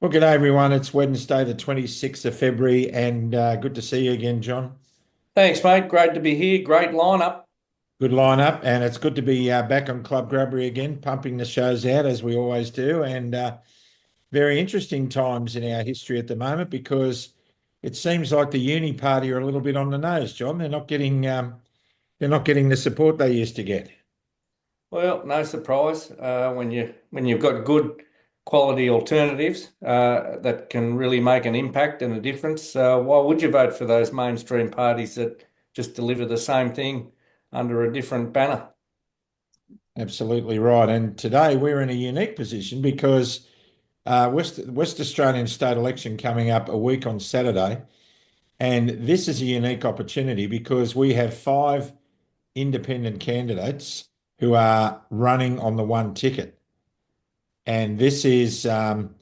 Well, good day, everyone. It's Wednesday, the 26th of February, and good to see you again, John. Thanks, mate. Great to be here. Great lineup. Good lineup, and it's good to be back on Club Grubbery again, pumping the shows out as we always do. And very interesting times in our history at the moment because it seems like the uni party are a little bit on the nose, John. They're not getting the support they used to get. Well, no surprise when you've got good quality alternatives that can really make an impact and a difference. Why would you vote for those mainstream parties that just deliver the same thing under a different banner? Absolutely right. And today we're in a unique position because West Australian state election coming up a week on Saturday. And this is a unique opportunity because we have five independent candidates who are running on the one ticket. And this is something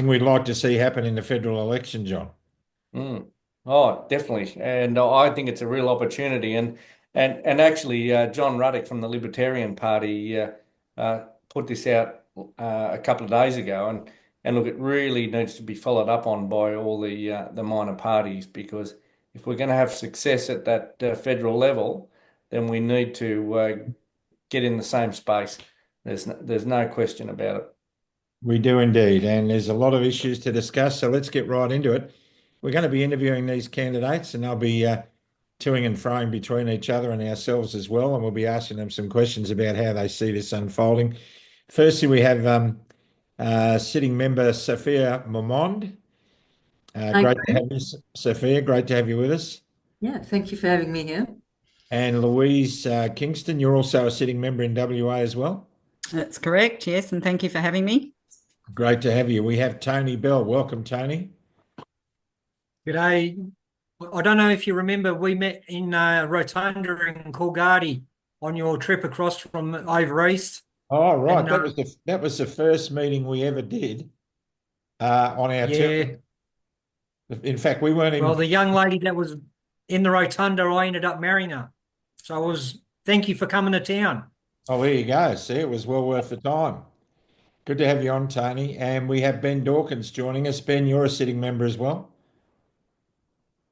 we'd like to see happen in the federal election, John. Mm. Oh, definitely, and I think it's a real opportunity. And actually, John Ruddock from the Libertarian Party put this out a couple of days ago, and look, it really needs to be followed up on by all the minor parties because if we're going to have success at that federal level, then we need to get in the same space. There's no question about it. We do indeed. And there's a lot of issues to discuss. So let's get right into it. We're going to be interviewing these candidates and they'll be toing and froing between each other and ourselves as well. And we'll be asking them some questions about how they see this unfolding. Firstly, we have sitting member Sophia Momond. Hi, Great to have Graham. you, Sophia. Great to have you with us. Yeah, thank you for having me here. And Louise Kingston, you're also a sitting member in WA as well. That's correct, yes, and thank you for having me. Great to have you. We have Tony Bell. Welcome, Tony. G'day. I don't know if you remember, we met in Rotunda in Coolgardie on your trip across from over east. Oh, right. And That was the first meeting we ever did on our tour. yeah, In fact, we weren't well, even. the young lady that was in the Rotunda, I ended up marrying her. Thank you for coming to town. Oh, there you go. See, it was well worth the time. Good to have you on, Tony. And we have Ben Dawkins joining us. Ben, you're a sitting member as well.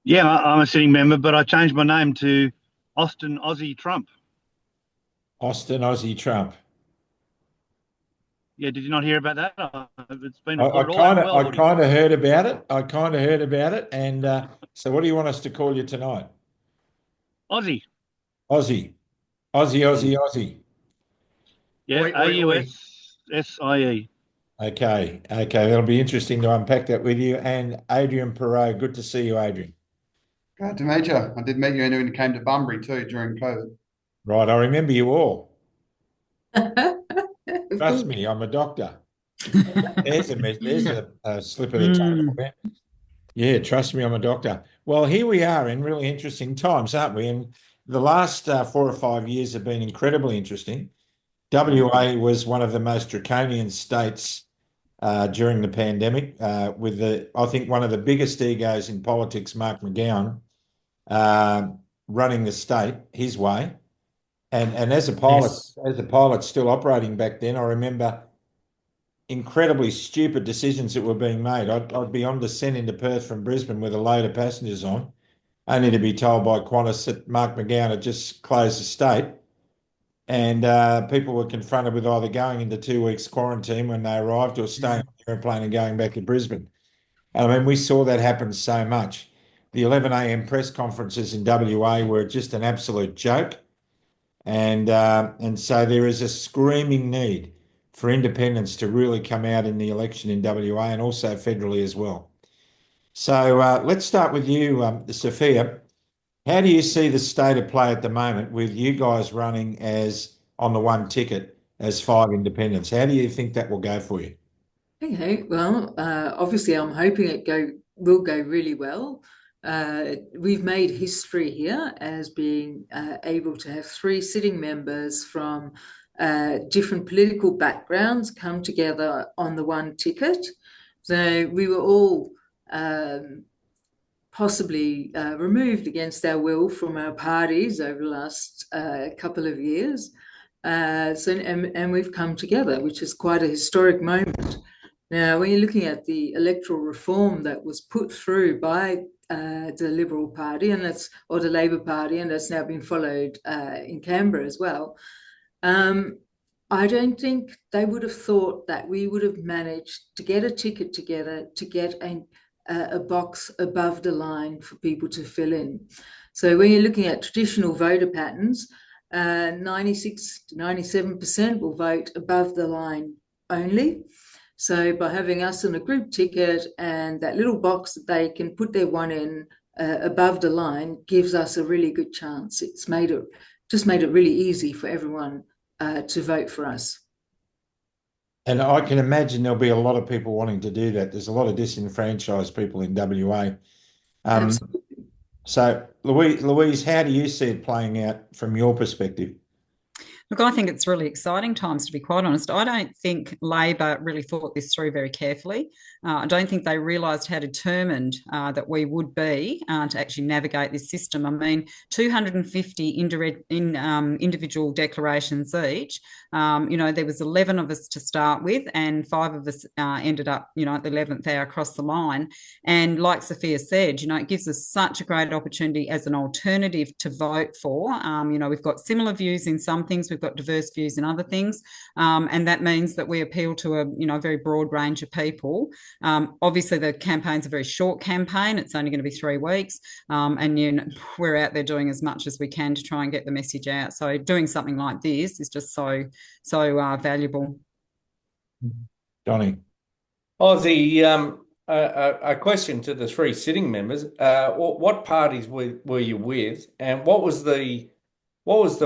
Yeah, I'm a sitting member, but I changed my name to Austin Aussie Trump. Austin Aussie Trump. Yeah, did you not hear about that? It's been I reported all kind over the of I world. Woody. kind of heard about it. I kind of heard about it. And so, what do you want us to call you tonight? Aussie. Aussie, Aussie, Aussie, Aussie. Yeah, Wait. AUSSIE. Okay, okay. That'll be interesting to unpack that with you. And Adrian Perot, good to see you, Adrian. Glad to meet you. I did meet you when you came to Bunbury too during COVID. Right, I remember you all. Of Trust course. me, I'm a doctor. There's a slip of the tongue. Yeah, trust me, I'm a doctor. Well, here we are in really interesting times, aren't we? And the last 4 or 5 years have been incredibly interesting. WA was one of the most draconian states during the pandemic, with I think one of the biggest egos in politics, Mark McGowan, uh, running the state his way. And as a pilot, Yes. still operating back then, I remember incredibly stupid decisions that were being made. I'd be on descent into Perth from Brisbane with a load of passengers on, only to be told by Qantas that Mark McGowan had just closed the state. And people were confronted with either going into 2 weeks quarantine when they arrived or staying on the airplane and going back to Brisbane. And I mean, we saw that happen so much. The 11 a.m. press conferences in WA were just an absolute joke. And so there is a screaming need for independence to really come out in the election in WA and also federally as well. So let's start with you, Sophia. How do you see the state of play at the moment with you guys running as on the one ticket as five independents? How do you think that will go for you? Okay, well, obviously, I'm hoping will go really well. We've made history here as being able to have three sitting members from different political backgrounds come together on the one ticket. So we were all possibly removed against our will from our parties over the last couple of years. And we've come together, which is quite a historic moment. Now, when you're looking at the electoral reform that was put through by the Liberal Party or the Labor Party, and that's now been followed in Canberra as well, I don't think they would have thought that we would have managed to get a ticket together to get a box above the line for people to fill in. So when you're looking at traditional voter patterns, 96 to 97% will vote above the line only. So by having us on a group ticket and that little box that they can put their one in above the line gives us a really good chance. It's made it really easy for everyone to vote for us. And I can imagine there'll be a lot of people wanting to do that. There's a lot of disenfranchised people in WA. Absolutely. So, Louise, how do you see it playing out from your perspective? Look, I think it's really exciting times, to be quite honest. I don't think Labor really thought this through very carefully. I don't think they realised how determined that we would be to actually navigate this system. I mean, 250 individual declarations each. There was 11 of us to start with, and 5 of us ended up, at the 11th hour across the line. And like Sophia said, it gives us such a great opportunity as an alternative to vote for. We've got similar views in some things. We've got diverse views in other things, and that means that we appeal to a very broad range of people. Obviously, the campaign's a very short campaign; it's only going to be 3 weeks, and we're out there doing as much as we can to try and get the message out. So, doing something like this is just so valuable. Johnny. Ozzy, a question to the 3 sitting members: what parties were you with, and what was the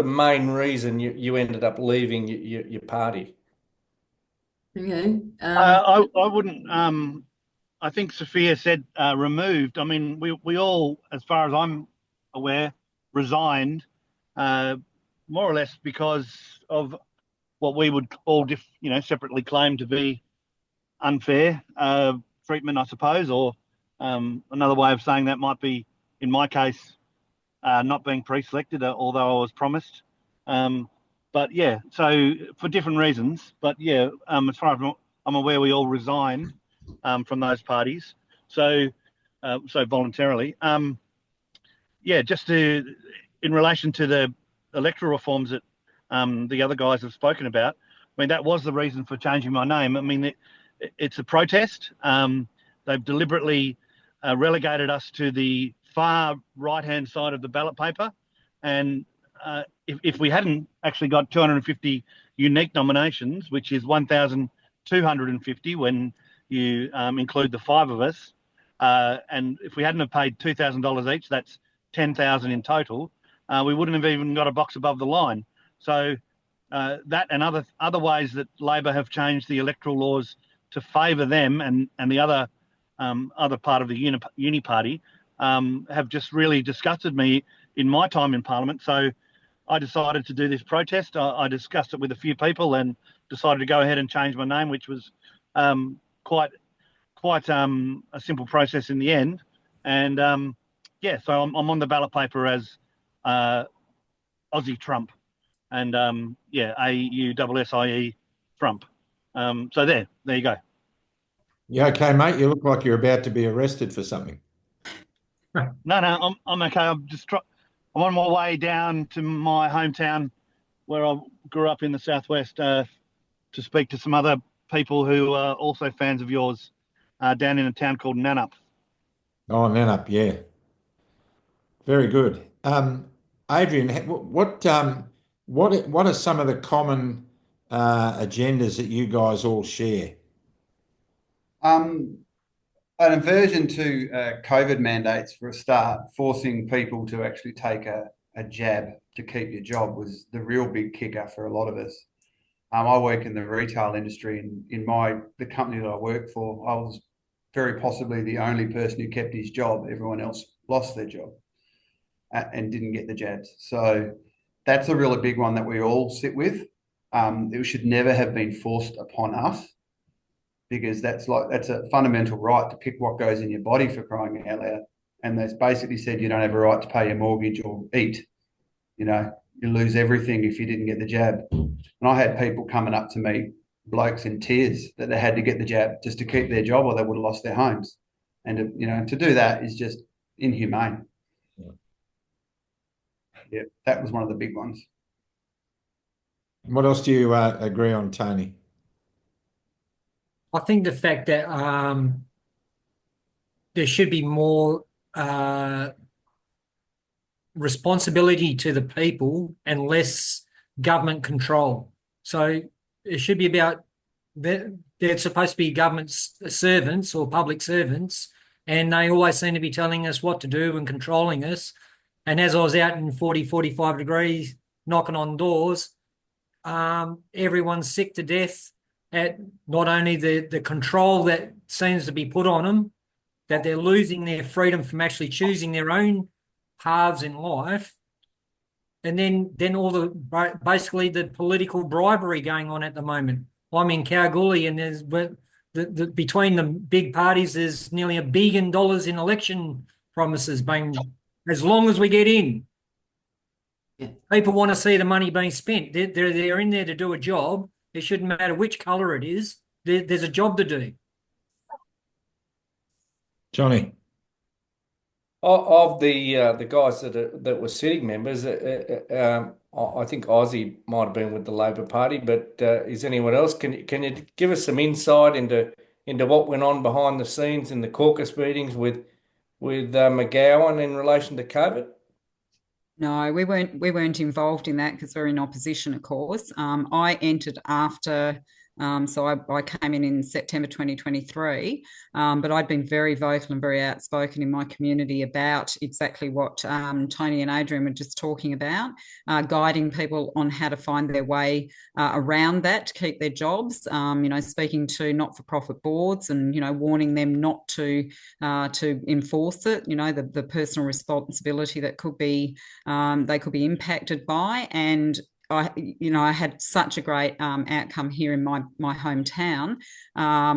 main reason you ended up leaving your party? Okay. I wouldn't. I think Sophia said removed. I mean, we all, as far as I'm aware, resigned, more or less because of what we would all, separately claim to be unfair treatment, I suppose, or another way of saying that might be, in my case, not being pre-selected, although I was promised. But yeah, so for different reasons. But yeah, as far as I'm aware, we all resigned from those parties. So voluntarily. Just in relation to the electoral reforms that the other guys have spoken about, I mean, that was the reason for changing my name. I mean, it's a protest. They've deliberately relegated us to the far right-hand side of the ballot paper. And if we hadn't actually got 250 unique nominations, which is 1,250 when you include the 5 of us, and if we hadn't have paid $2,000 each, that's 10,000 in total, we wouldn't have even got a box above the line. So that and other ways that Labor have changed the electoral laws to favour them and the other part of the uni party have just really disgusted me in my time in Parliament. So I decided to do this protest. I discussed it with a few people and decided to go ahead and change my name, which was quite a simple process in the end. And so I'm on the ballot paper as Aussie Trump, and AUSSIE Trump. So there you go. You okay, mate? You look like you're about to be arrested for something. No, I'm okay. I'm on my way down to my hometown where I grew up in the southwest to speak to some other people who are also fans of yours down in a town called Nannup. Oh, Nannup, yeah. Very good. Adrian, what are some of the common agendas that you guys all share? An aversion to COVID mandates for a start, forcing people to actually take a jab to keep your job was the real big kicker for a lot of us. I work in the retail industry, and in the company that I work for, I was very possibly the only person who kept his job. Everyone else lost their job and didn't get the jabs. So that's a really big one that we all sit with. It should never have been forced upon us, because that's a fundamental right to pick what goes in your body, for crying out loud. And they basically said you don't have a right to pay your mortgage or eat. You lose everything if you didn't get the jab. And I had people coming up to me blokes in tears that they had to get the jab just to keep their job, or they would have lost their homes. And to do that is just inhumane. Yeah, that was one of the big ones. What else do you agree on, Tony? I think the fact that there should be more responsibility to the people and less government control. So it should be about they're supposed to be government servants or public servants, and they always seem to be telling us what to do and controlling us. And as I was out in 40, 45 degrees knocking on doors, everyone's sick to death at not only the control that seems to be put on them, that they're losing their freedom from actually choosing their own paths in life, and then all the basically the political bribery going on at the moment. I'm in Kalgoorlie, and there's between the big parties, there's nearly $1 billion in election promises being, as long as we get in. Yeah. People want to see the money being spent. They're in there to do a job. It shouldn't matter which colour it is. There's a job to do. Johnny? Of the guys that were sitting members, I think Ozzy might have been with the Labor Party, but is anyone else? Can you give us some insight into what went on behind the scenes in the caucus meetings with McGowan in relation to COVID? No, we weren't involved in that because we're in opposition, of course. I entered after. So I came in September 2023, but I'd been very vocal and very outspoken in my community about exactly what Tony and Adrian were just talking about, guiding people on how to find their way around that to keep their jobs, speaking to not-for-profit boards and, warning them not to enforce it, the personal responsibility that they could be impacted by. And I had such a great outcome here in my hometown, I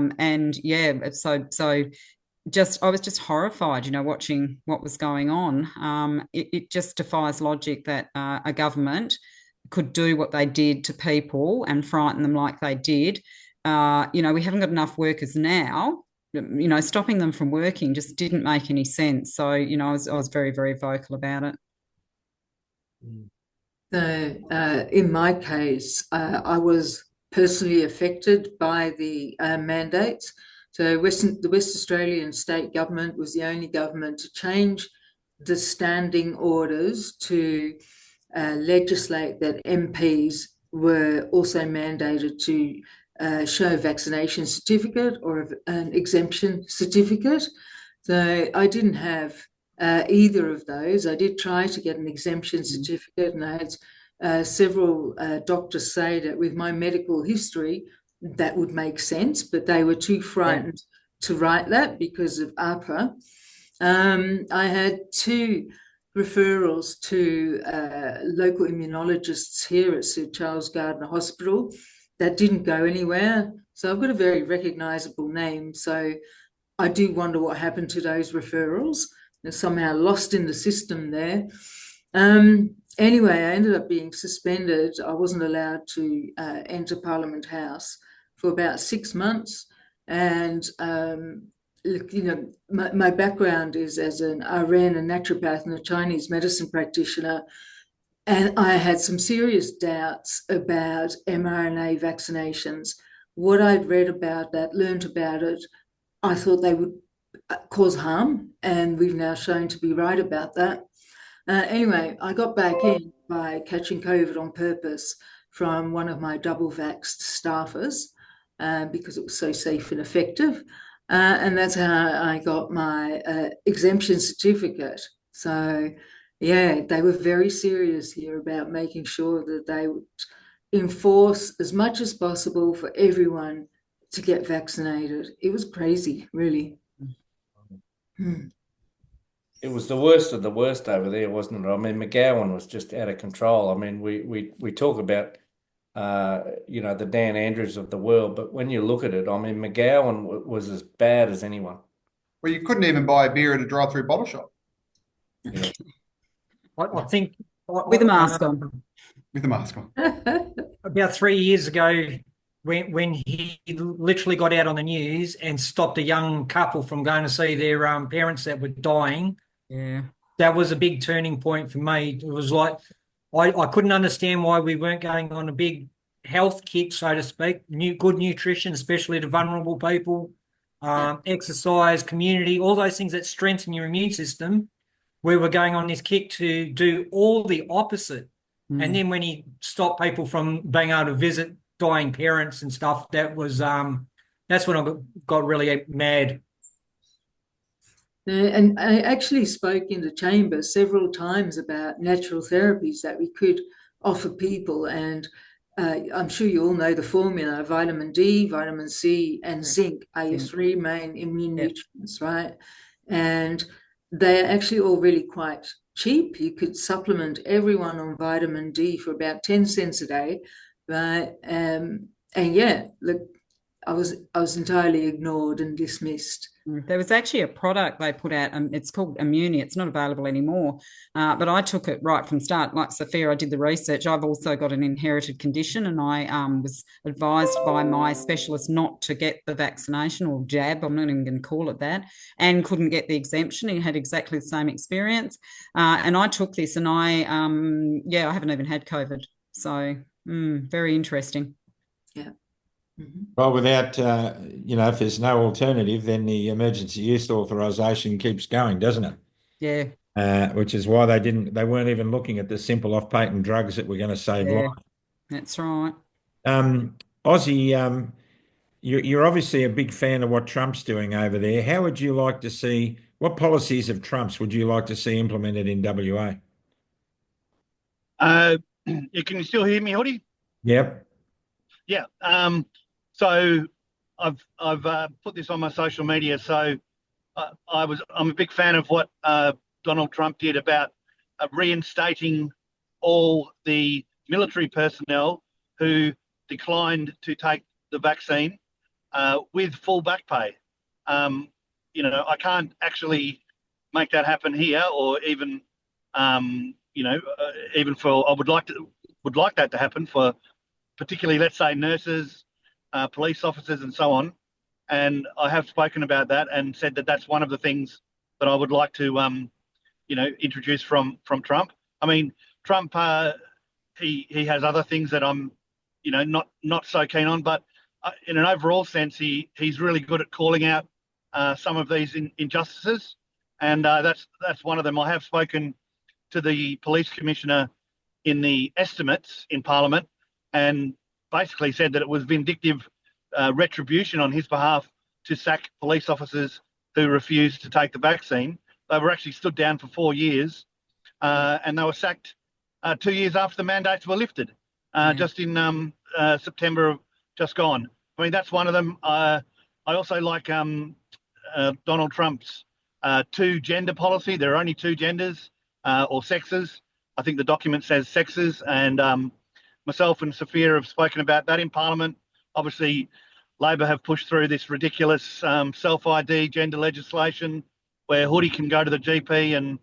was just horrified, watching what was going on. It just defies logic that a government could do what they did to people and frighten them like they did. We haven't got enough workers now. Stopping them from working just didn't make any sense. So, I was very, very vocal about it. So, in my case, I was personally affected by the mandates. So the West Australian state government was the only government to change the standing orders to legislate that MPs were also mandated to show a vaccination certificate or an exemption certificate. So I didn't have either of those. I did try to get an exemption certificate, and I had several doctors say that with my medical history, that would make sense, but they were too frightened to write that because of APRA. I had 2 referrals to local immunologists here at Sir Charles Gardner Hospital that didn't go anywhere. So I've got a very recognisable name. So I do wonder what happened to those referrals. They're somehow lost in the system there. Anyway, I ended up being suspended. I wasn't allowed to enter Parliament House for about 6 months. And, my background is as an RN, a naturopath, and a Chinese medicine practitioner. And I had some serious doubts about mRNA vaccinations. What I'd read about that, learned about it, I thought they would cause harm, and we've now shown to be right about that. Anyway, I got back in by catching COVID on purpose from one of my double-vaxxed staffers because it was so safe and effective. And that's how I got my exemption certificate. So, yeah, they were very serious here about making sure that they would enforce as much as possible for everyone to get vaccinated. It was crazy, really. It was the worst of the worst over there, wasn't it? I mean, McGowan was just out of control. I mean, we talk about the Dan Andrews of the world, but when you look at it, I mean, McGowan was as bad as anyone. Well, you couldn't even buy a beer at a drive-through bottle shop. Yeah. I think with a mask on. With a mask on. About 3 years ago, when he literally got out on the news and stopped a young couple from going to see their parents that were dying. Yeah. That was a big turning point for me. It was like I couldn't understand why we weren't going on a big health kick, so to speak. Good nutrition, especially to vulnerable people, exercise, community, all those things that strengthen your immune system. We were going on this kick to do all the opposite. And then when he stopped people from being able to visit dying parents and stuff, that was that's when I got really mad. And I actually spoke in the chamber several times about natural therapies that we could offer people. And I'm sure you all know the formula: vitamin D, vitamin C, and zinc are your three main immune nutrients, right? And they're actually all really quite cheap. You could supplement everyone on vitamin D for about 10 cents a day, right? And yeah, look, I was entirely ignored and dismissed. There was actually a product they put out, it's called Immuni. It's not available anymore, but I took it right from start. Like Sophia, I did the research. I've also got an inherited condition, and I was advised by my specialist not to get the vaccination or jab. I'm not even going to call it that, and couldn't get the exemption. He had exactly the same experience, and I took this, and I haven't even had COVID. So very interesting. Yeah. Mm-hmm. Well, without, if there's no alternative, then the emergency use authorisation keeps going, doesn't it? Yeah. Which is why they weren't even looking at the simple off-patent drugs that were going to save life. That's right. Ozzy, you're obviously a big fan of what Trump's doing over there. How would you like to see, what policies of Trump's would you like to see implemented in WA? Can you still hear me, Hoodie? Yep. Yeah. So I've put this on my social media. So I'm a big fan of what Donald Trump did about reinstating all the military personnel who declined to take the vaccine with full back pay. I can't actually make that happen here, or even even for I would like that to happen for particularly, let's say, nurses, police officers, and so on. And I have spoken about that and said that that's one of the things that I would like to, introduce from Trump. I mean, Trump, he has other things that I'm, not so keen on. But in an overall sense, he's really good at calling out some of these injustices, and that's one of them. I have spoken to the police commissioner in the estimates in Parliament, and basically said that it was vindictive retribution on his behalf to sack police officers who refused to take the vaccine. They were actually stood down for 4 years, and they were sacked 2 years after the mandates were lifted, just in September of just gone. I mean, that's one of them. I also like Donald Trump's two-gender policy. There are only two genders or sexes. I think the document says sexes, and myself and Sophia have spoken about that in Parliament. Obviously, Labor have pushed through this ridiculous self-ID gender legislation where Hoodie can go to the GP and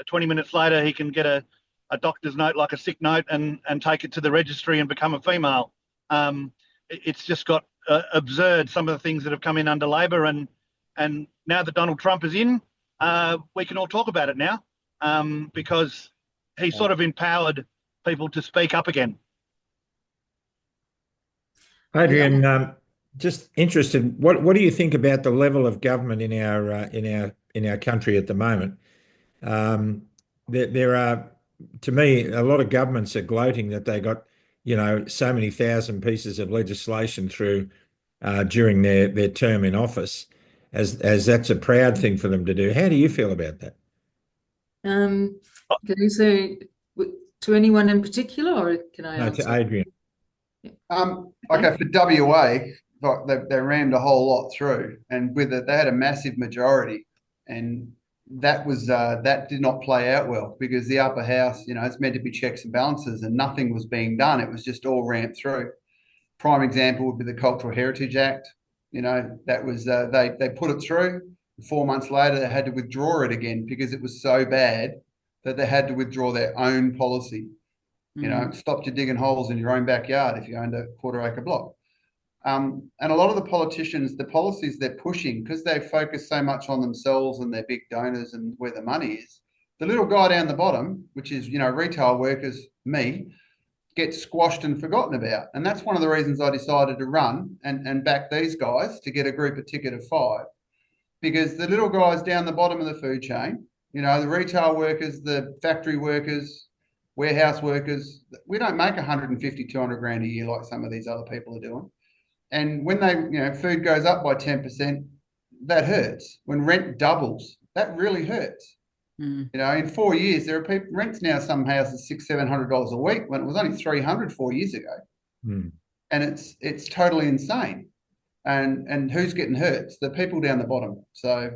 20 minutes later he can get a doctor's note, like a sick note, and take it to the registry and become a female. It's just got absurd, some of the things that have come in under Labor. And now that Donald Trump is in, we can all talk about it now because he sort of empowered people to speak up again. Adrian, just interested, what do you think about the level of government in our country at the moment? There are, to me, a lot of governments are gloating that they got, so many thousand pieces of legislation through during their term in office, as that's a proud thing for them to do. How do you feel about that? Can you say to anyone in particular, or can I answer? To Adrian. Okay, for WA, they rammed a whole lot through, and with it, they had a massive majority, and that did not play out well because the upper house, it's meant to be checks and balances, and nothing was being done. It was just all ramped through. Prime example would be the Cultural Heritage Act. That was they put it through. 4 months later, they had to withdraw it again because it was so bad that they had to withdraw their own policy. Stopped you digging holes in your own backyard if you owned a quarter-acre block. And a lot of the politicians, the policies they're pushing, because they focus so much on themselves and their big donors and where the money is, the little guy down the bottom, which is, retail workers, me, gets squashed and forgotten about. And that's one of the reasons I decided to run and back these guys to get a group ticket of 5, because the little guys down the bottom of the food chain, the retail workers, the factory workers, warehouse workers, we don't make 150, 200 grand a year like some of these other people are doing. And when food goes up by 10%, that hurts. When rent doubles, that really hurts. In 4 years, there are people, rent's now some houses $600-700 a week when it was only $300 4 years ago. And it's totally insane. And who's getting hurt? It's the people down the bottom. So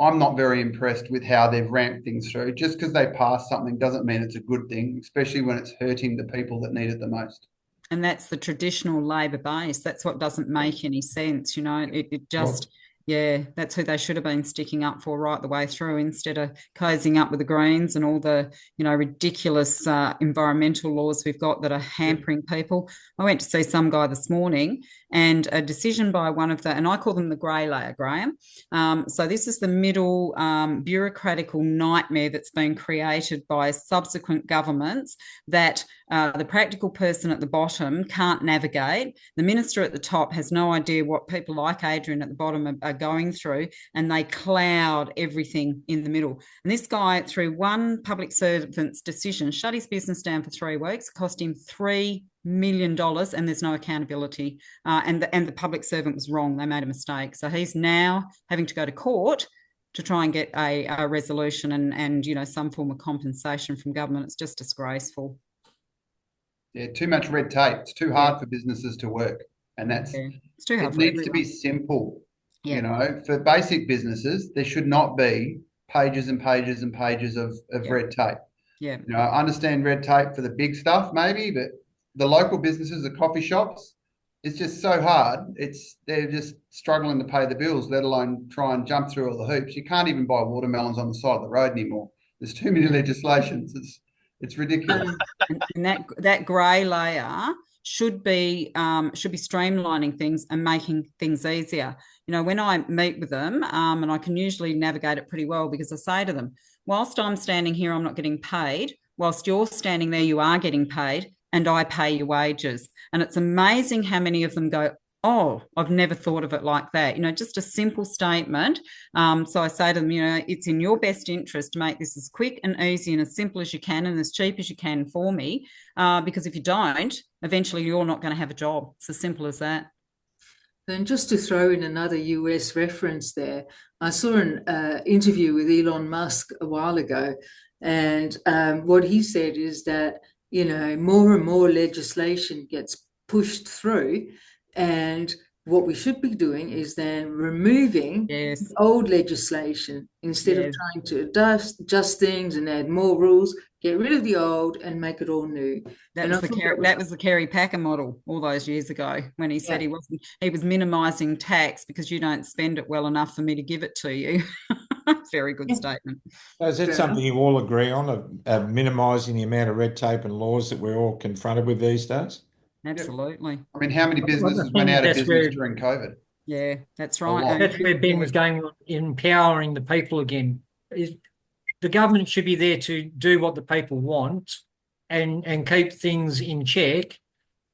I'm not very impressed with how they've ramped things through. Just because they pass something doesn't mean it's a good thing, especially when it's hurting the people that need it the most. And that's the traditional Labor base. That's what doesn't make any sense. It just, that's who they should have been sticking up for right the way through, instead of cozying up with the Greens and all the, ridiculous environmental laws we've got that are hampering people. I went to see some guy this morning, and a decision by one of and I call them the grey layer, Graham. So this is the middle bureaucratical nightmare that's been created by subsequent governments that the practical person at the bottom can't navigate. The minister at the top has no idea what people like Adrian at the bottom are going through, and they cloud everything in the middle. And this guy, through one public servant's decision, shut his business down for 3 weeks, cost him $3 million, and there's no accountability. And the public servant was wrong. They made a mistake. So he's now having to go to court to try and get a resolution and some form of compensation from government. It's just disgraceful. Yeah, too much red tape. It's too hard for businesses to work. And it's too hard. It needs to be simple. For basic businesses, there should not be pages and pages and pages of red tape. I understand red tape for the big stuff maybe, but the local businesses, the coffee shops, it's just so hard. They're just struggling to pay the bills, let alone try and jump through all the hoops. You can't even buy watermelons on the side of the road anymore. There's too many legislations. It's ridiculous. And that grey layer should be streamlining things and making things easier. When I meet with them, and I can usually navigate it pretty well, because I say to them, whilst I'm standing here, I'm not getting paid. Whilst you're standing there, you are getting paid, and I pay your wages. And it's amazing how many of them go, oh, I've never thought of it like that. Just a simple statement. So I say to them, it's in your best interest to make this as quick and easy and as simple as you can and as cheap as you can for me, because if you don't, eventually you're not going to have a job. It's as simple as that. And just to throw in another US reference there, I saw an interview with Elon Musk a while ago, and what he said is that, more and more legislation gets pushed through, and what we should be doing is then removing old legislation instead of trying to adjust things and add more rules. Get rid of the old and make it all new. That was the Kerry Packer model all those years ago, when he said he was minimising tax because you don't spend it well enough for me to give it to you. Very good statement. So is that something you all agree on, of minimising the amount of red tape and laws that we're all confronted with these days? Absolutely. I mean, how many businesses went out of business during COVID? Yeah, that's right. That's where Ben was going, empowering the people again. The government should be there to do what the people want and keep things in check.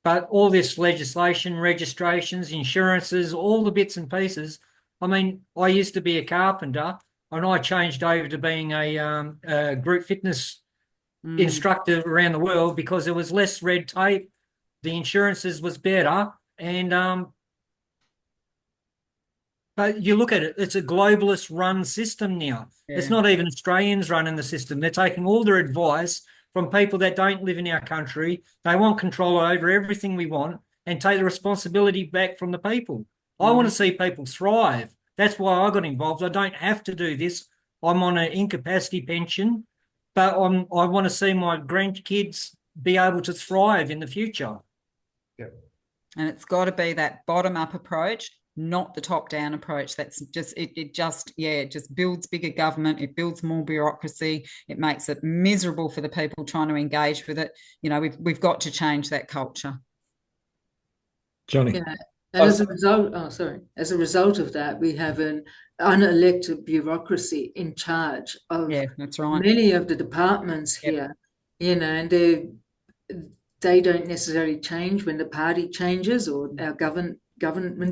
But all this legislation, registrations, insurances, all the bits and pieces. I mean, I used to be a carpenter, and I changed over to being a group fitness instructor around the world because there was less red tape. The insurances was better, and but you look at it, it's a globalist run system now. It's not even Australians running the system. They're taking all their advice from people that don't live in our country. They want control over everything we want and take the responsibility back from the people. I want to see people thrive. That's why I got involved. I don't have to do this. I'm on an incapacity pension, but I want to see my grandkids be able to thrive in the future. Yep. And it's got to be that bottom-up approach, not the top-down approach. That's just it just builds bigger government. It builds more bureaucracy. It makes it miserable for the people trying to engage with it. We've got to change that culture. Johnny. Yeah. And as a result, as a result of that, we have an unelected bureaucracy in charge of that's right. many of the departments here, and they don't necessarily change when the party changes or our government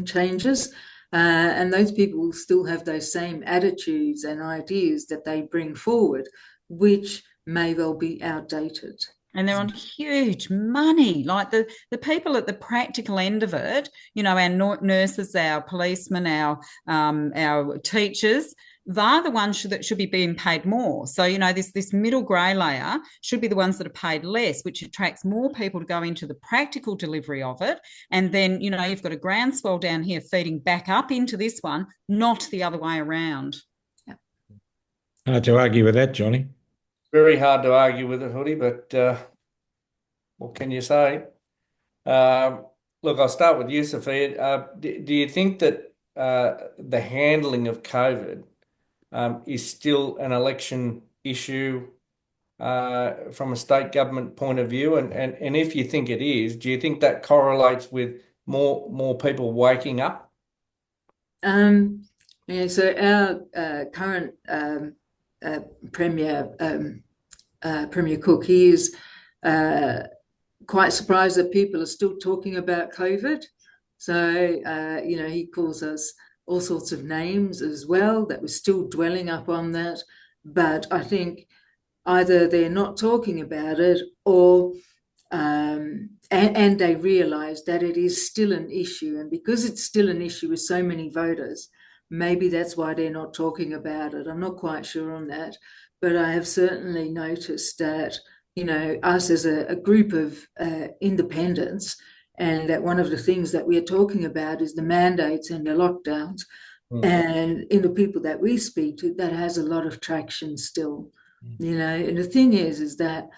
changes. And those people still have those same attitudes and ideas that they bring forward, which may well be outdated. And they're on huge money. Like the people at the practical end of it, our nurses, our policemen, our teachers, they're the ones that should be being paid more. So, this middle grey layer should be the ones that are paid less, which attracts more people to go into the practical delivery of it. And then, you've got a groundswell down here feeding back up into this one, not the other way around. Yeah. Hard to argue with that, Johnny. Very hard to argue with it, Hoodie, but what can you say? Look, I'll start with you, Sophia. Do you think that the handling of COVID is still an election issue from a state government point of view? And if you think it is, do you think that correlates with more people waking up? So our current Premier Cook, he is quite surprised that people are still talking about COVID. So, he calls us all sorts of names as well, that we're still dwelling up on that. But I think either they're not talking about it or and they realise that it is still an issue. And because it's still an issue with so many voters, maybe that's why they're not talking about it. I'm not quite sure on that. But I have certainly noticed that, us as a group of independents, and that one of the things that we're talking about is the mandates and the lockdowns. And in the people that we speak to, that has a lot of traction still, And the thing is that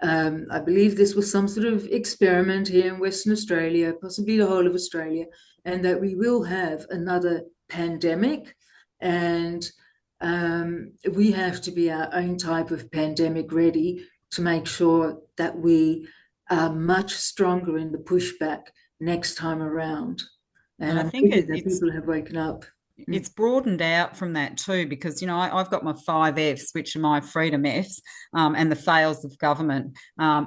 I believe this was some sort of experiment here in Western Australia, possibly the whole of Australia, and that we will have another pandemic. And we have to be our own type of pandemic ready to make sure that we are much stronger in the pushback next time around. And I think that people have woken up. It's broadened out from that too, because, I've got my 5 Fs, which are my freedom Fs, and the fails of government,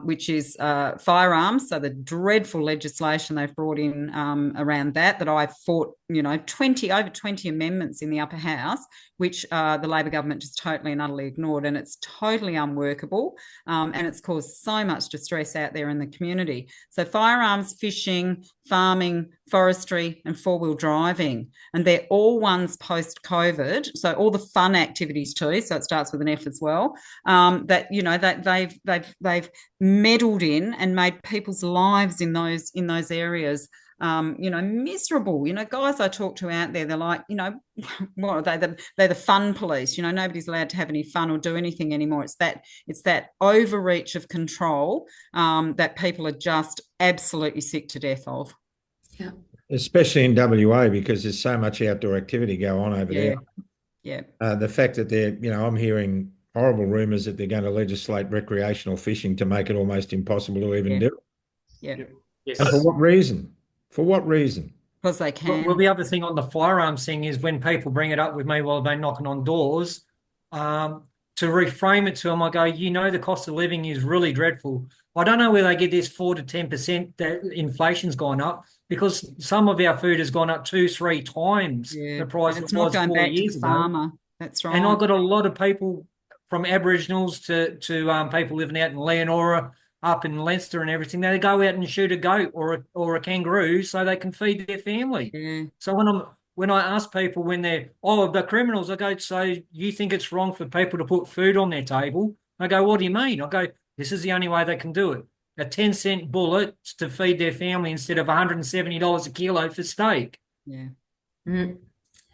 which is firearms. So the dreadful legislation they've brought in around that I fought, over 20 amendments in the upper house, which the Labor government just totally and utterly ignored. And it's totally unworkable. And it's caused so much distress out there in the community. So firearms, fishing, farming, forestry, and 4-wheel driving. And they're all ones post-COVID. So all the fun activities too. So it starts with an F as well. That they've meddled in and made people's lives in those areas miserable. Guys I talk to out there, they're like, what are they? They're the fun police. Nobody's allowed to have any fun or do anything anymore. It's that overreach of control that people are just absolutely sick to death of. Yeah. Especially in WA, because there's so much outdoor activity go on over there. Yeah. The fact that I'm hearing horrible rumours that they're going to legislate recreational fishing to make it almost impossible to even do it. Yeah. Yes. And for what reason? For what reason? Because they can. Well, the other thing on the firearms thing is when people bring it up with me while they're knocking on doors, to reframe it to them, I go, the cost of living is really dreadful. I don't know where they get this 4 to 10% that inflation's gone up, because some of our food has gone up 2-3 times the price it was 4 years ago. Farmer. That's right. And I've got a lot of people from Aboriginals to people living out in Leonora, up in Leinster and everything. They go out and shoot a goat or a kangaroo so they can feed their family. Yeah. So when I ask people when they're, the criminals, I go, so you think it's wrong for people to put food on their table? I go, what do you mean? I go, this is the only way they can do it. A 10-cent bullet to feed their family instead of $170 a kilo for steak. Yeah. Mm.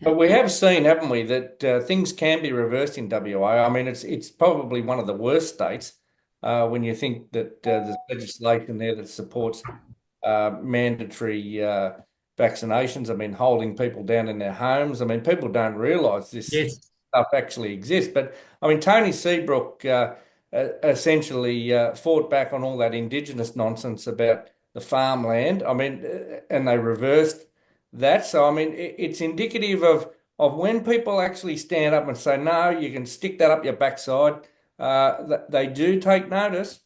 But we have seen, haven't we, that things can be reversed in WA. I mean, it's probably one of the worst states when you think that there's legislation there that supports mandatory vaccinations. I mean, holding people down in their homes. I mean, people don't realise this stuff actually exists. But, I mean, Tony Seabrook essentially fought back on all that Indigenous nonsense about the farmland. I mean, and they reversed that. So, I mean, it's indicative of when people actually stand up and say, no, you can stick that up your backside, they do take notice.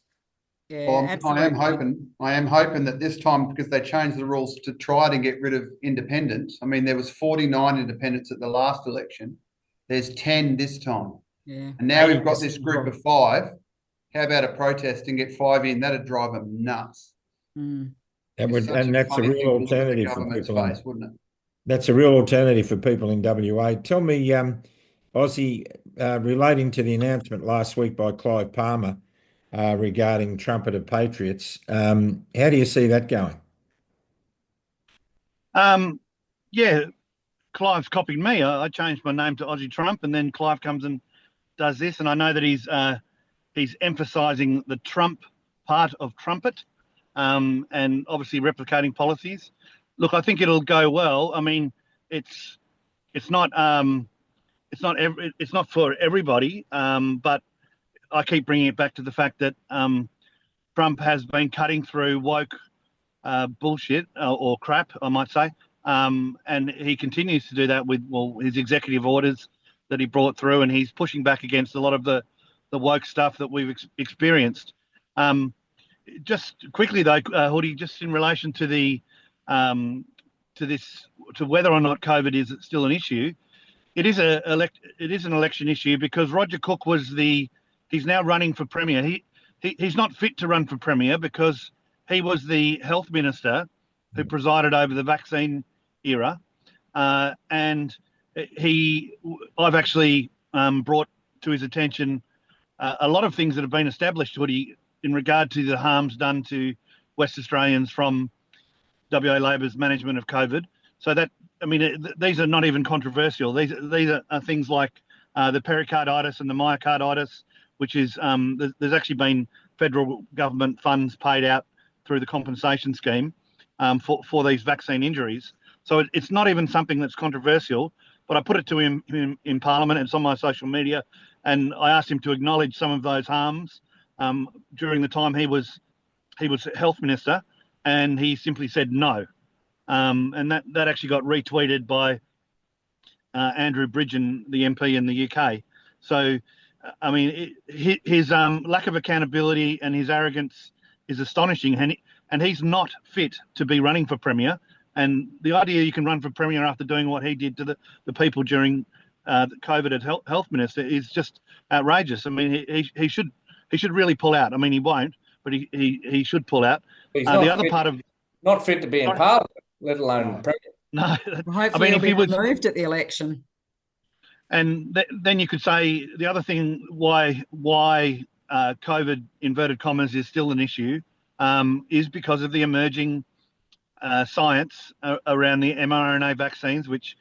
Yeah, Well, absolutely. I am hoping that this time, because they changed the rules to try to get rid of independents. I mean, there was 49 independents at the last election. There's 10 this time. Yeah. And now we've got 80% this group drop. of 5. How about a protest and get 5 in? That'd drive them nuts. Mm. It's such And a that's a funny real thing to look at the alternative for government's people. face, wouldn't it? That's a real alternative for people in WA. Tell me, Aussie, relating to the announcement last week by Clive Palmer regarding Trumpet of Patriots, how do you see that going? Yeah, Clive's copied me. I changed my name to Aussie Trump, and then Clive comes and does this, and I know that he's emphasising the Trump part of trumpet, and obviously replicating policies. Look, I think it'll go well. I mean, it's not it's not for everybody, but I keep bringing it back to the fact that Trump has been cutting through woke bullshit or crap, I might say, and he continues to do that with his executive orders that he brought through, and he's pushing back against a lot of the woke stuff that we've experienced. Just quickly though, Hoodie, just in relation to the to whether or not COVID is still an issue, it is an election issue because Roger Cook he's now running for premier. He's not fit to run for premier because he was the health minister who presided over the vaccine era, and I've actually brought to his attention a lot of things that have been established, Hoodie, in regard to the harms done to West Australians from WA Labor's management of COVID. So that, I mean, these are not even controversial. These are things like the pericarditis and the myocarditis, which is there's actually been federal government funds paid out through the compensation scheme for these vaccine injuries. So it's not even something that's controversial. But I put it to him in Parliament, and it's on my social media, and I asked him to acknowledge some of those harms during the time he was health minister, and he simply said no. And that actually got retweeted by Andrew Bridgen, the MP in the UK. So, I mean, his lack of accountability and his arrogance is astonishing, and he's not fit to be running for premier. And the idea you can run for premier after doing what he did to the people during COVID as health minister is just outrageous. I mean, he should really pull out. I mean, he won't, but he should pull out. He's The other part of not fit to be in Parliament, let alone premier. No, Hopefully I mean, he'll if be he was removed at the election. And then you could say the other thing why COVID, inverted commas, is still an issue is because of the emerging science around the mRNA vaccines, which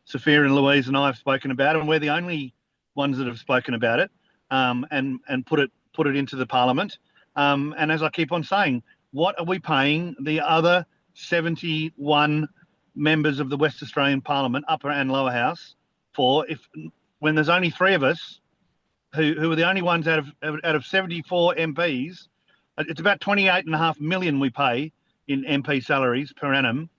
Sophia and Louise and I have spoken about, and we're the only ones that have spoken about it and put it into the Parliament. And as I keep on saying, what are we paying the other 71 members of the West Australian Parliament, upper and lower house, for when there's only 3 of us who are the only ones out of 74 MPs? It's about 28.5 million we pay in MP salaries per annum,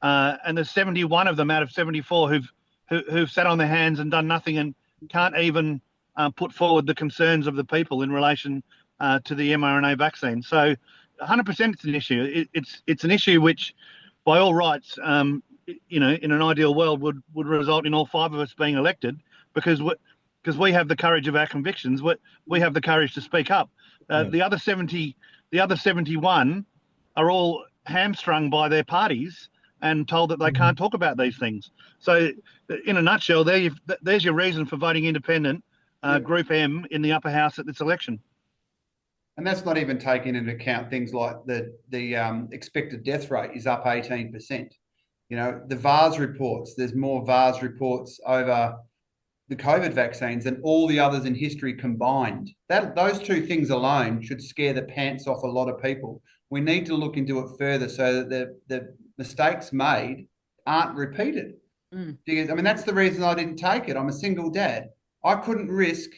and there's 71 of them out of 74 who've sat on their hands and done nothing and can't even put forward the concerns of the people in relation to the mRNA vaccine. So 100% it's an issue. It's an issue which, by all rights, in an ideal world would result in all 5 of us being elected because we have the courage of our convictions. We have the courage to speak up. The other 71 are all hamstrung by their parties and told that they can't talk about these things. So, in a nutshell, there's your reason for voting independent, Group M, in the upper house at this election. And that's not even taking into account things like the expected death rate is up 18%. You know, the VARS reports, there's more VARS reports over the COVID vaccines than all the others in history combined. Those 2 things alone should scare the pants off a lot of people. We need to look into it further so that the mistakes made aren't repeated. Because, I mean, that's the reason I didn't take it. I'm a single dad. I couldn't risk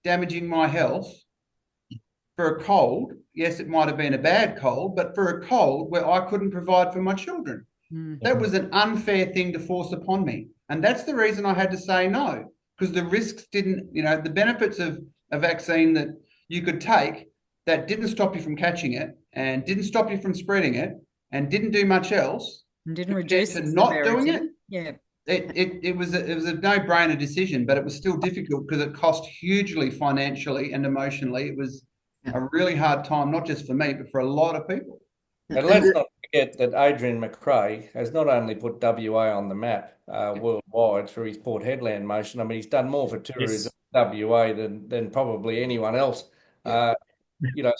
damaging my health for a cold. Yes, it might have been a bad cold, but for a cold where I couldn't provide for my children. That was an unfair thing to force upon me. And that's the reason I had to say no, because the risks didn't, the benefits of a vaccine that you could take that didn't stop you from catching it and didn't stop you from spreading it and didn't do much else, And didn't compared reduce to the not doing severity. it. Yeah. It was a no-brainer decision, but it was still difficult because it cost hugely financially and emotionally. It was a really hard time, not just for me, but for a lot of people. And let's not forget that Adrian McRae has not only put WA on the map worldwide through his Port Hedland motion. I mean, he's done more for tourism in WA than probably anyone else,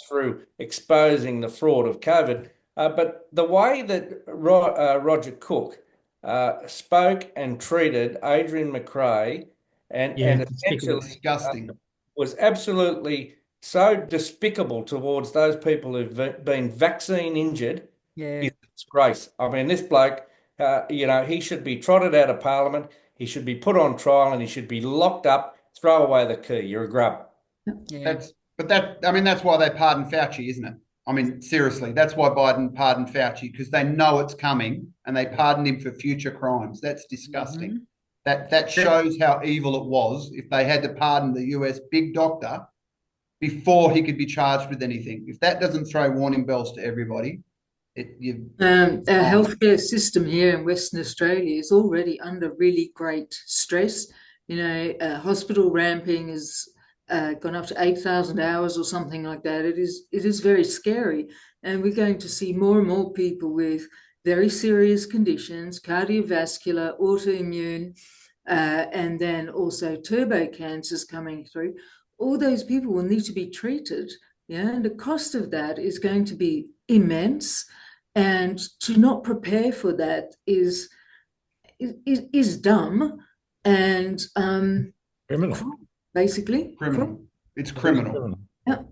through exposing the fraud of COVID. But the way that Roger Cook spoke and treated Adrian McRae and essentially disgusting. Was absolutely so despicable towards those people who've been vaccine injured. Yeah. Is a disgrace. I mean, this bloke, he should be trotted out of Parliament. He should be put on trial and he should be locked up. Throw away the key. You're a grub. Yeah. That's why they pardoned Fauci, isn't it? I mean, seriously, that's why Biden pardoned Fauci, because they know it's coming and they pardoned him for future crimes. That's disgusting. That shows how evil it was if they had to pardon the US big doctor before he could be charged with anything. If that doesn't throw warning bells to everybody, our healthcare system here in Western Australia is already under really great stress. Hospital ramping has gone up to 8,000 hours or something like that. It is very scary, and we're going to see more and more people with very serious conditions, cardiovascular, autoimmune, and then also turbo cancers coming through. All those people will need to be treated, and the cost of that is going to be immense. And to not prepare for that is dumb and criminal. Basically, criminal. It's criminal. Yeah.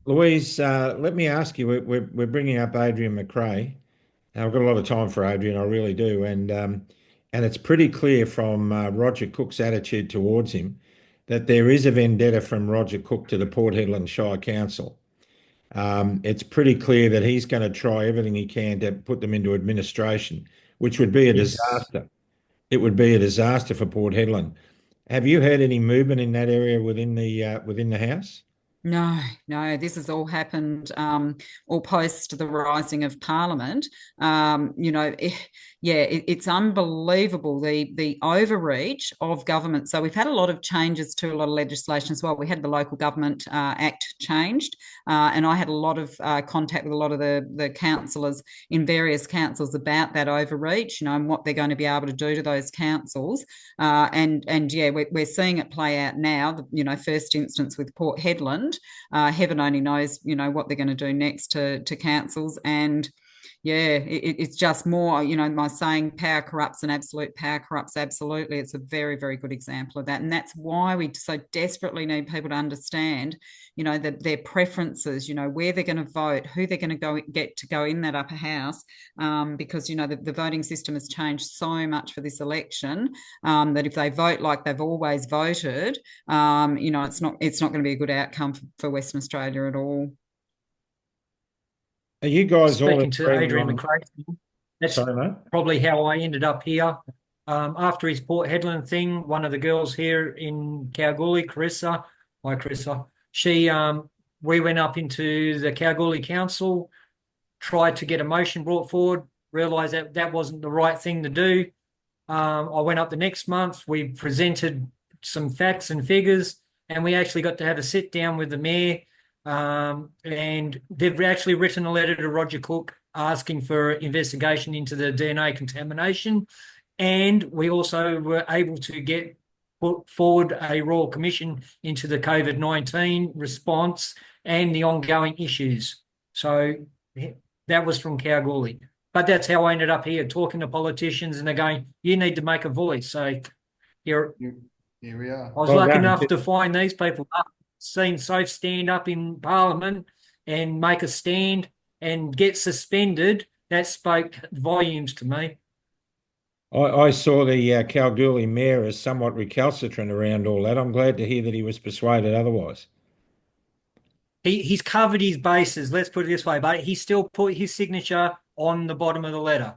Louise, let me ask you. We're bringing up Adrian McRae. Now, I've got a lot of time for Adrian, I really do, and it's pretty clear from Roger Cook's attitude towards him that there is a vendetta from Roger Cook to the Port Hedland Shire Council. It's pretty clear that he's going to try everything he can to put them into administration, which would be a disaster. It would be a disaster for Port Hedland. Have you heard any movement in that area within the House? No, this has all happened all post the rising of Parliament. It's unbelievable, the overreach of government. So we've had a lot of changes to a lot of legislation as well. We had the Local Government Act changed, and I had a lot of contact with a lot of the councillors in various councils about that overreach, and what they're going to be able to do to those councils. We're seeing it play out now. First instance with Port Hedland. Heaven only knows, what they're going to do next to councils. And it's just more, my saying, power corrupts and absolute power corrupts absolutely. It's a very, very good example of that. And that's why we so desperately need people to understand, their preferences, where they're going to vote, who they're going to get to go in that upper house, because, the voting system has changed so much for this election, that if they vote like they've always voted, it's not going to be a good outcome for Western Australia at all. Are you guys speaking to Adrian McRae? That's mate? Probably how I ended up here. After his Port Hedland thing, one of the girls here in Kalgoorlie, Carissa, hi Carissa, we went up into the Kalgoorlie Council, tried to get a motion brought forward, realised that wasn't the right thing to do. I went up the next month, we presented some facts and figures, and we actually got to have a sit down with the mayor. And they've actually written a letter to Roger Cook asking for investigation into the DNA contamination. And we also were able to put forward a Royal Commission into the COVID-19 response and the ongoing issues. So that was from Kalgoorlie. But that's how I ended up here, talking to politicians, and they're going, you need to make a voice. So here we are. I was lucky enough to find these people up. Seen Soph stand up in Parliament and make a stand and get suspended. That spoke volumes to me. I saw the Kalgoorlie mayor as somewhat recalcitrant around all that. I'm glad to hear that he was persuaded otherwise. He's covered his bases, let's put it this way, but he still put his signature on the bottom of the letter.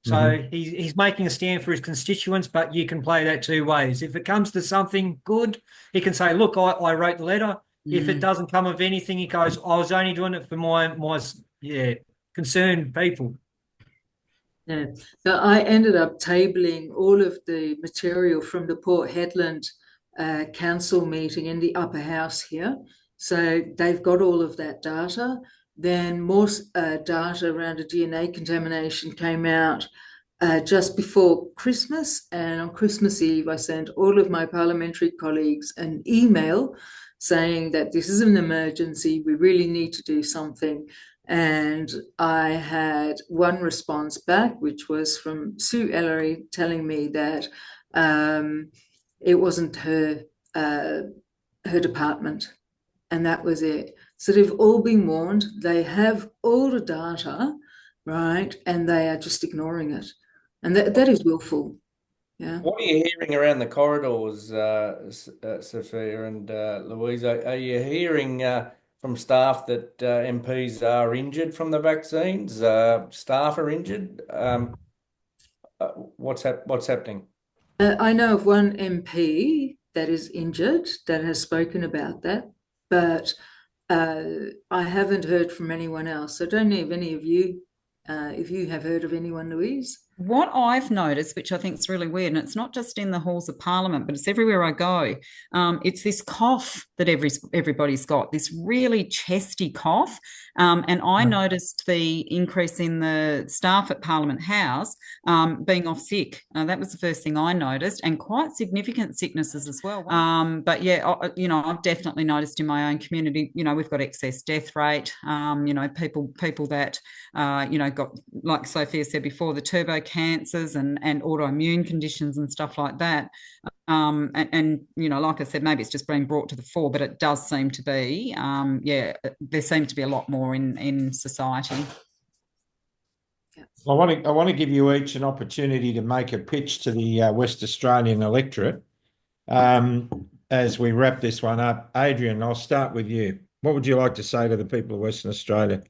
So he's making a stand for his constituents, but you can play that two ways. If it comes to something good, he can say, look, I wrote the letter. If it doesn't come of anything, he goes, I was only doing it for my concerned people. Yeah, so I ended up tabling all of the material from the Port Hedland council meeting in the upper house here. So they've got all of that data. Then more data around a DNA contamination came out just before Christmas. And on Christmas Eve, I sent all of my parliamentary colleagues an email saying that this is an emergency. We really need to do something. And I had one response back, which was from Sue Ellery telling me that it wasn't her department, and that was it. So they've all been warned. They have all the data, right, and they are just ignoring it, and that is willful. Yeah. What are you hearing around the corridors, Sophia and Louise? Are you hearing from staff that MPs are injured from the vaccines? Staff are injured. What's happening? I know of one MP that is injured that has spoken about that, but I haven't heard from anyone else. I don't know if any of you, if you have heard of anyone, Louise. What I've noticed, which I think is really weird, and it's not just in the halls of Parliament, but it's everywhere I go, it's this cough that everybody's got, this really chesty cough. And I noticed the increase in the staff at Parliament House being off sick. That was the first thing I noticed, and quite significant sicknesses as well. But yeah, I've definitely noticed in my own community, we've got excess death rate. People that, got, like Sophia said before, the turbo cancers and autoimmune conditions and stuff like that. Like I said, maybe it's just being brought to the fore, but it does seem to be, there seems to be a lot more in society. I want to give you each an opportunity to make a pitch to the West Australian electorate as we wrap this one up. Adrian, I'll start with you. What would you like to say to the people of Western Australia?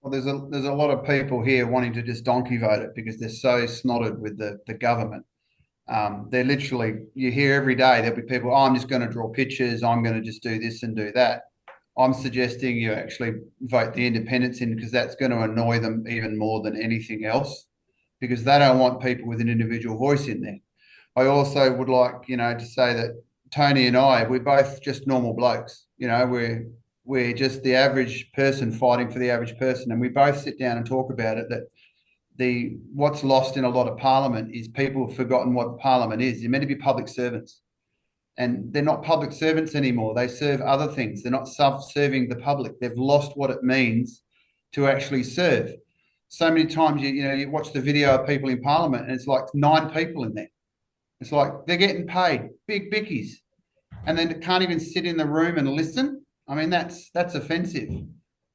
Well, there's a lot of people here wanting to just donkey vote it because they're so snotted with the government. They're literally, you hear every day there'll be people, oh, I'm just going to draw pictures, I'm going to just do this and do that. I'm suggesting you actually vote the independents in because that's going to annoy them even more than anything else because they don't want people with an individual voice in there. I also would like, to say that Tony and I, we're both just normal blokes. We're just the average person fighting for the average person. And we both sit down and talk about it, that what's lost in a lot of Parliament is people have forgotten what Parliament is. They're meant to be public servants. And they're not public servants anymore. They serve other things. They're not serving the public. They've lost what it means to actually serve. So many times you watch the video of people in Parliament and it's like 9 people in there. It's like they're getting paid big bickies and then can't even sit in the room and listen. I mean, that's offensive.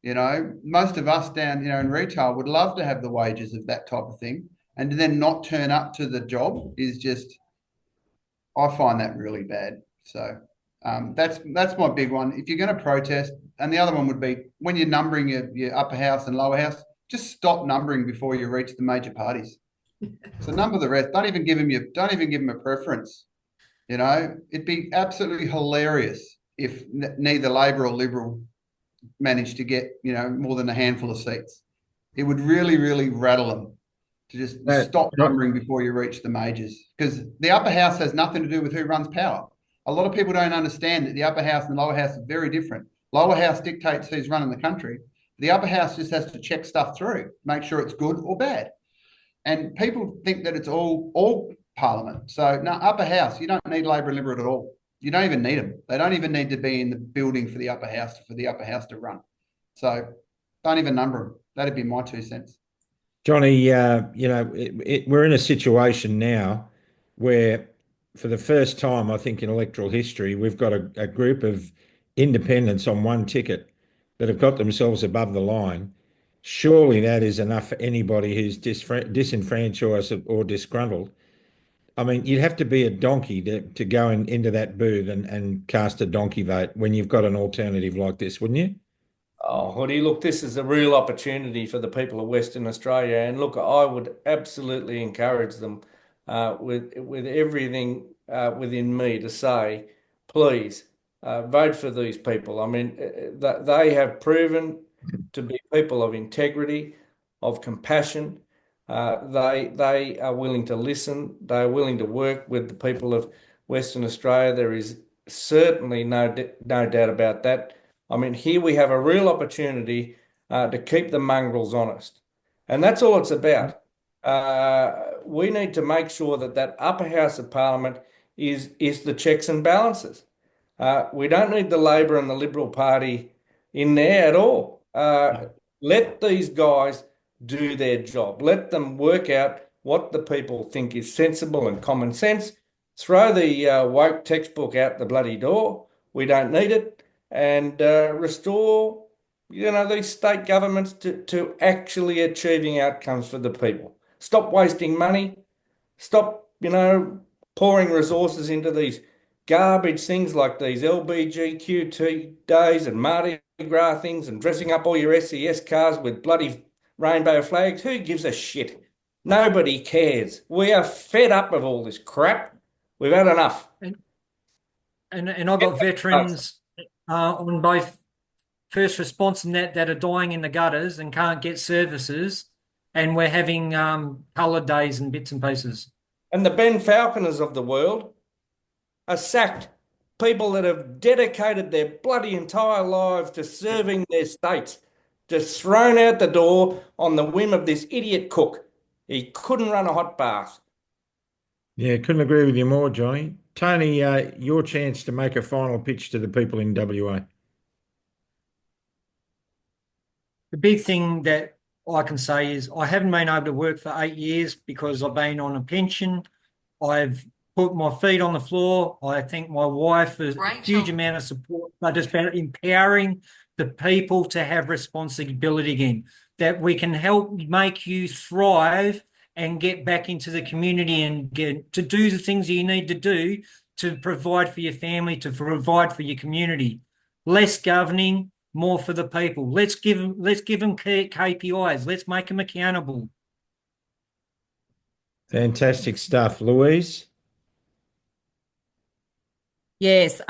Most of us down, in retail would love to have the wages of that type of thing. And to then not turn up to the job is just, I find that really bad. So that's my big one. If you're going to protest, and the other one would be when you're numbering your upper house and lower house, just stop numbering before you reach the major parties. So number the rest. Don't even give them a preference. It'd be absolutely hilarious if neither Labor or Liberal managed to get, more than a handful of seats. It would really, really rattle them to just stop numbering before you reach the majors. Because the upper house has nothing to do with who runs power. A lot of people don't understand that the upper house and the lower house are very different. Lower house dictates who's running the country. The upper house just has to check stuff through, make sure it's good or bad. And people think that it's all Parliament. So no, upper house, you don't need Labor and Liberal at all. You don't even need them. They don't even need to be in the building for the upper house to run. So don't even number them. That'd be my 2 cents. Johnny, we're in a situation now where for the first time, I think in electoral history, we've got a group of independents on one ticket that have got themselves above the line. Surely that is enough for anybody who's disenfranchised or disgruntled. I mean, you'd have to be a donkey to go into that booth and cast a donkey vote when you've got an alternative like this, wouldn't you? Oh, Hoodie, look, this is a real opportunity for the people of Western Australia. And look, I would absolutely encourage them with everything within me to say, please vote for these people. I mean, they have proven to be people of integrity, of compassion. They are willing to listen. They are willing to work with the people of Western Australia. There is certainly no doubt about that. I mean, here we have a real opportunity to keep the mongrels honest. And that's all it's about. We need to make sure that that upper house of parliament is the checks and balances. We don't need the Labor and the Liberal Party in there at all. Let these guys do their job. Let them work out what the people think is sensible and common sense. Throw the woke textbook out the bloody door. We don't need it. And restore, these state governments to actually achieving outcomes for the people. Stop wasting money. Stop, pouring resources into these garbage things like these LBGQT days and Mardi Gras things and dressing up all your SES cars with bloody rainbow flags. Who gives a shit? Nobody cares. We are fed up of all this crap. We've had enough. And I've got veterans on both first response and that are dying in the gutters and can't get services, and we're having coloured days and bits and pieces. And the Ben Falconers of the world are sacked. People that have dedicated their bloody entire lives to serving their states, just thrown out the door on the whim of this idiot cook. He couldn't run a hot bath. Yeah, couldn't agree with you more, Johnny. Tony, your chance to make a final pitch to the people in WA. The big thing that I can say is I haven't been able to work for 8 years because I've been on a pension. I've put my feet on the floor. I thank my wife for a huge amount of support, but just about empowering the people to have responsibility again, that we can help make you thrive and get back into the community and get to do the things you need to do to provide for your family, to provide for your community. Less governing, more for the people. Let's give them KPIs. Let's make them accountable. Fantastic stuff. Louise? Yes,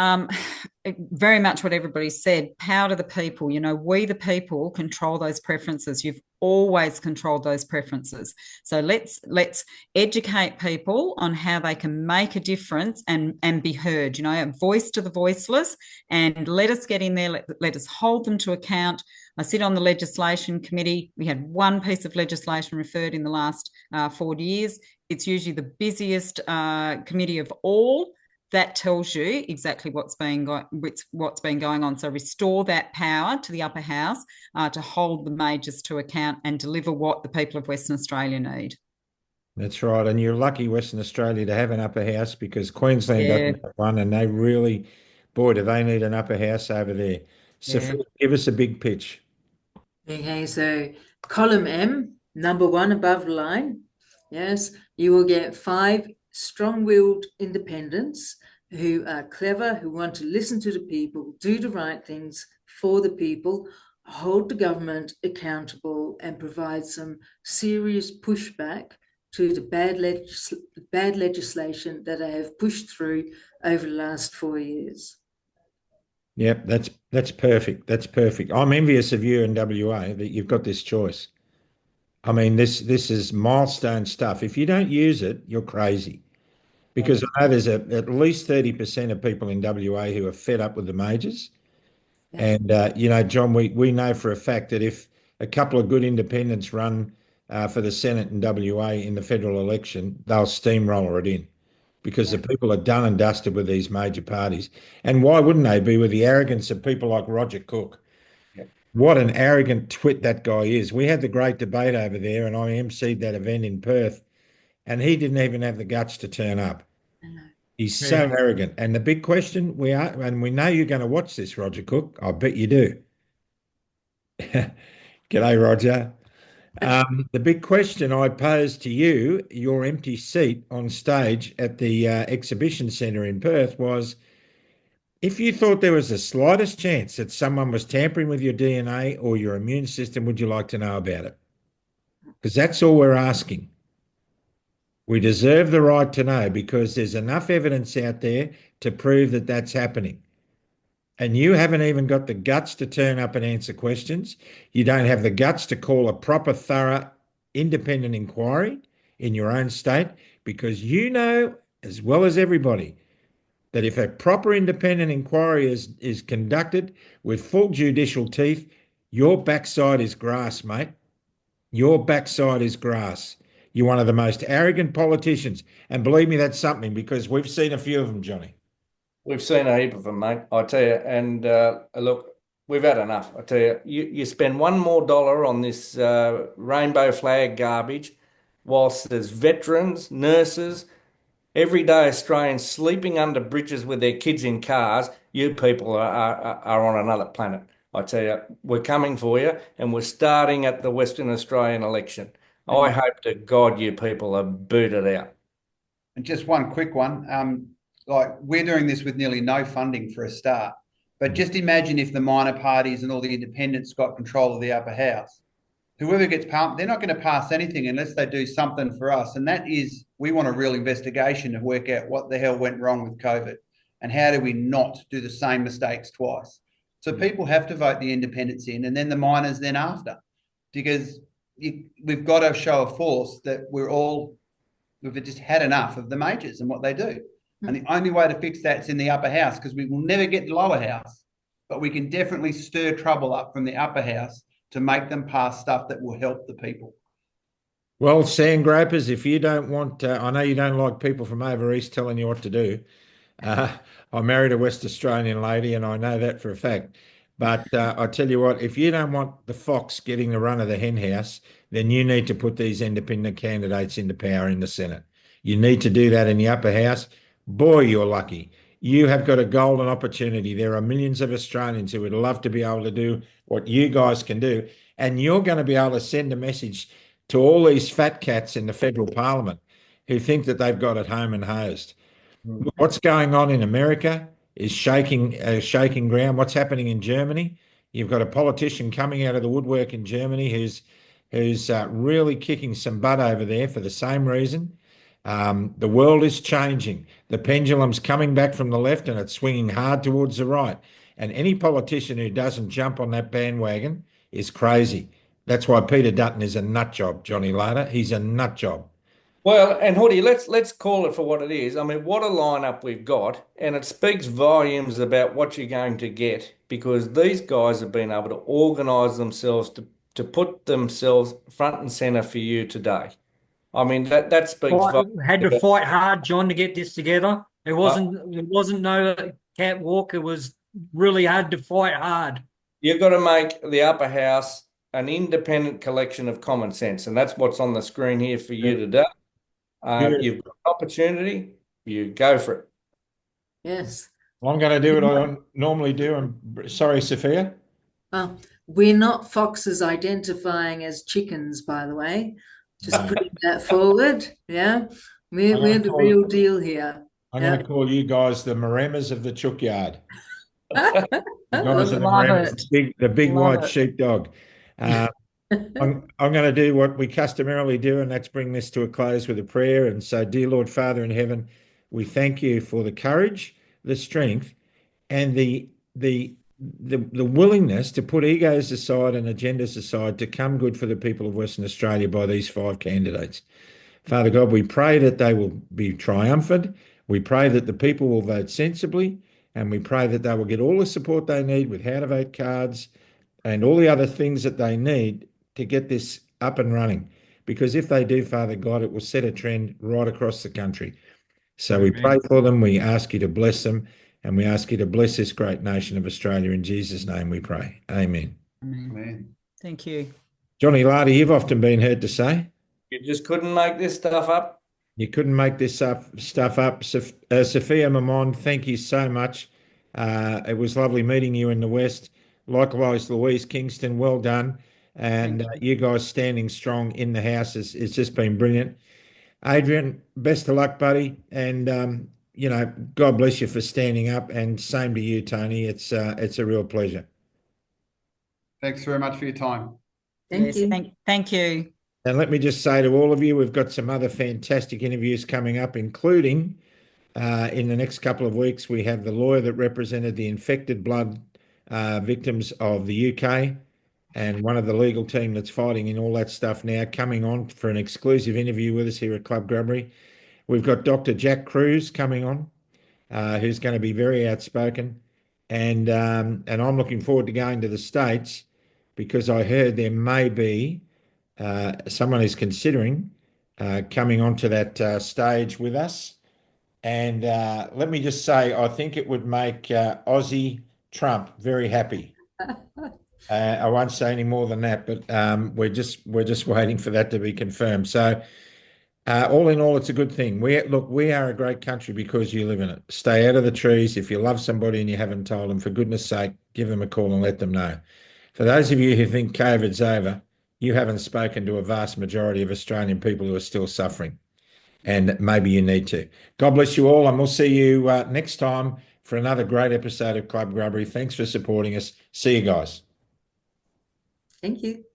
very much what everybody said. Power to the people. We the people control those preferences. You've always controlled those preferences. So let's educate people on how they can make a difference and be heard. A voice to the voiceless, and let us get in there. Let us hold them to account. I sit on the legislation committee. We had one piece of legislation referred in the last 4 years. It's usually the busiest committee of all. That tells you exactly what's been going on. So restore that power to the upper house to hold the majors to account and deliver what the people of Western Australia need. That's right. And you're lucky, Western Australia, to have an upper house, because Queensland doesn't have one, and they really, boy, do they need an upper house over there. So give us a big pitch. Okay, so column M, number 1 above the line. Yes, you will get 5 strong-willed independents who are clever, who want to listen to the people, do the right things for the people, hold the government accountable, and provide some serious pushback to the bad legislation that they have pushed through over the last 4 years. Yep, that's perfect. That's perfect. I'm envious of you in WA that you've got this choice. I mean, this is milestone stuff. If you don't use it, you're crazy. Because I know there's at least 30% of people in WA who are fed up with the majors. Yeah. And, John, we know for a fact that if a couple of good independents run for the Senate in WA in the federal election, they'll steamroller it in, because the people are done and dusted with these major parties. And why wouldn't they be, with the arrogance of people like Roger Cook? What an arrogant twit that guy is. We had the great debate over there, and I emceed that event in Perth, and he didn't even have the guts to turn up. He's so arrogant. And the big question, we know you're going to watch this, Roger Cook. I bet you do. G'day, Roger. The big question I posed to you, your empty seat on stage at the exhibition centre in Perth, was, If you thought there was the slightest chance that someone was tampering with your DNA or your immune system, would you like to know about it? Because that's all we're asking. We deserve the right to know because there's enough evidence out there to prove that that's happening. And you haven't even got the guts to turn up and answer questions. You don't have the guts to call a proper, thorough, independent inquiry in your own state because you know, as well as everybody, that if a proper independent inquiry is conducted with full judicial teeth, your backside is grass, mate. Your backside is grass. You're one of the most arrogant politicians. And believe me, that's something because we've seen a few of them, Johnny. We've seen a heap of them, mate. I tell you. And look, we've had enough. I tell you, you spend one more dollar on this rainbow flag garbage, whilst there's veterans, nurses, everyday Australians sleeping under bridges with their kids in cars. You people are on another planet. I tell you, we're coming for you, and we're starting at the Western Australian election. I hope to God you people are booted out. And just one quick one. Like we're doing this with nearly no funding for a start. But just imagine if the minor parties and all the independents got control of the upper house. Whoever gets pumped, they're not going to pass anything unless they do something for us. And that is, we want a real investigation to work out what the hell went wrong with COVID and how do we not do the same mistakes twice. So people have to vote the independents in and then the minors then after, because we've got to show a force that we've just had enough of the majors and what they do. And the only way to fix that's in the upper house, because we will never get the lower house, but we can definitely stir trouble up from the upper house to make them pass stuff that will help the people. Well, sand gropers, if you don't want, I know you don't like people from over east telling you what to do. I married a West Australian lady, and I know that for a fact. But I tell you what, if you don't want the fox getting the run of the hen house, then you need to put these independent candidates into power in the Senate. You need to do that in the upper house. Boy, you're lucky. You have got a golden opportunity. There are millions of Australians who would love to be able to do what you guys can do. And you're going to be able to send a message to all these fat cats in the federal parliament who think that they've got it home and hosed. What's going on in America is shaking ground. What's happening in Germany? You've got a politician coming out of the woodwork in Germany who's really kicking some butt over there for the same reason. The world is changing. The pendulum's coming back from the left and it's swinging hard towards the right. And any politician who doesn't jump on that bandwagon is crazy. That's why Peter Dutton is a nut job, Johnny Lader. He's a nut job. Well, and Hoodie, let's call it for what it is. I mean, what a lineup we've got, and it speaks volumes about what you're going to get because these guys have been able to organise themselves to put themselves front and centre for you today. I mean that speaks volumes. Had to fight hard, John, to get this together. It wasn't no catwalk. It was really hard to fight hard. You've got to make the upper house an independent collection of common sense, and that's what's on the screen here for you today. You've got opportunity, you go for it. Yes. Well, I'm going to do what I normally do. I'm sorry, Sophia. We're not foxes identifying as chickens, by the way. Just putting that forward. Yeah. We're the real deal here. I'm going to call you guys the Maramas of the chook yard. Love it. The big Love white it. sheepdog. I'm going to do what we customarily do, and that's bring this to a close with a prayer. And so, dear Lord Father in heaven, we thank you for the courage, the strength, and the willingness to put egos aside and agendas aside to come good for the people of Western Australia by these 5 candidates. Father God, we pray that they will be triumphant. We pray that the people will vote sensibly, and we pray that they will get all the support they need with how to vote cards and all the other things that they need to get this up and running. Because if they do, Father God, it will set a trend right across the country. So we pray for them. We ask you to bless them, and we ask you to bless this great nation of Australia. In Jesus' name we pray. Amen. Amen. Thank you. Johnny Lardy, you've often been heard to say, You just couldn't make this stuff up. you couldn't make this stuff up. Sophia Mamon, thank you so much. It was lovely meeting you in the West. Likewise, Louise Kingston, well done. And you guys standing strong in the house. It's just been brilliant. Adrian, best of luck, buddy. And God bless you for standing up, and same to you, Tony. It's a real pleasure. Thanks very much for your time. Thank you. Thank you. And let me just say to all of you, we've got some other fantastic interviews coming up, including in the next couple of weeks, we have the lawyer that represented the infected blood victims of the UK, and one of the legal team that's fighting in all that stuff now, coming on for an exclusive interview with us here at Club Grubbery. We've got Dr. Jack Cruz coming on, who's going to be very outspoken, and I'm looking forward to going to the States, because I heard there may be someone who's considering coming onto that stage with us. And let me just say, I think it would make Aussie Trump very happy. I won't say any more than that, but we're just waiting for that to be confirmed. So all in all, it's a good thing. We are a great country because you live in it. Stay out of the trees. If you love somebody and you haven't told them, for goodness sake, give them a call and let them know. For those of you who think COVID's over, you haven't spoken to a vast majority of Australian people who are still suffering. And maybe you need to. God bless you all, and we'll see you next time for another great episode of Club Grubbery. Thanks for supporting us. See you guys. Thank you.